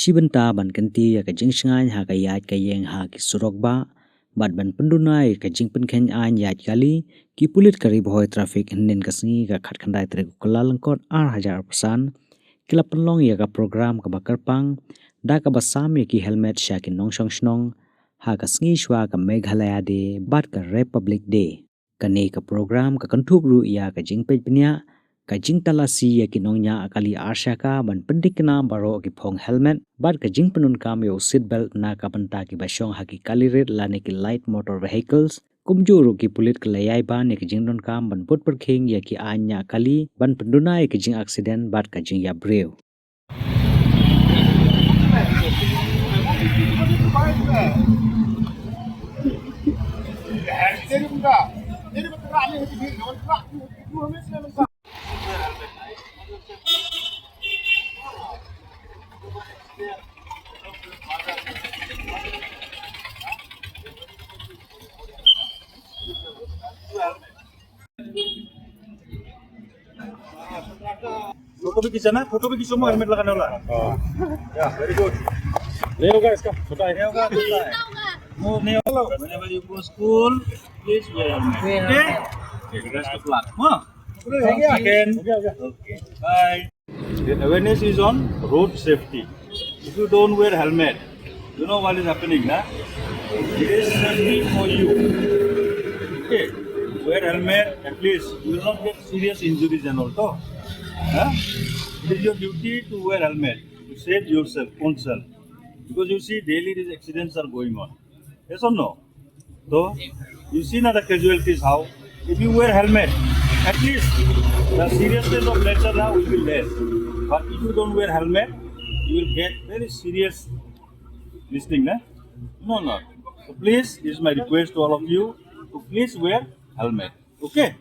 Shibanta ban kanti ka jingsngai ha ka yat ka yeng ha ki surokba bat ban pendunai ka jingpen khen an yat kali ki pulit kari Bhoi traffic nin kasngi ka khat khandai tre kula langkot 8,000% kila penlong ya ka program ka bakarpang da ka basam ya ki helmet sha ki nongshong shnong ha ka sngi shwa ka Meghalaya de bat ka Republic Day kane ka program ka kanthuk ru ya ka jingpe pnya ka jingtala si ya ki nongnya akali arsha ka ban pendikna baro ki phong helmet bat ka jingpenun kam yo seat belt na ka panta ki basong ha ki kaliret lane ki light motor vehicles kumjuru ki pulit ka layai ban ya ki jingdon kam ban put per king ya ki anya kali ban pendunai ki jing accident bat ka jing ya breu photo भी खींचा ना photo भी खींचो helmet लगाने वाला या very good नहीं होगा इसका छोटा है होगा वो नहीं होगा whenever you go school please wear helmet okay rest of luck again okay bye the awareness is on road safety if you don't wear helmet you know what is happening na it is safety for you okay wear helmet at least you will not get serious injuries and all so it is your duty to wear helmet to save yourself, own self. Because you see daily these accidents are going on. Yes or no? So you see now the casualties how. If you wear helmet, at least the seriousness of nature now will be less. But if you don't wear helmet, you will get very serious listening, na? No. So please, this is my request to all of you to please wear helmet. Okay?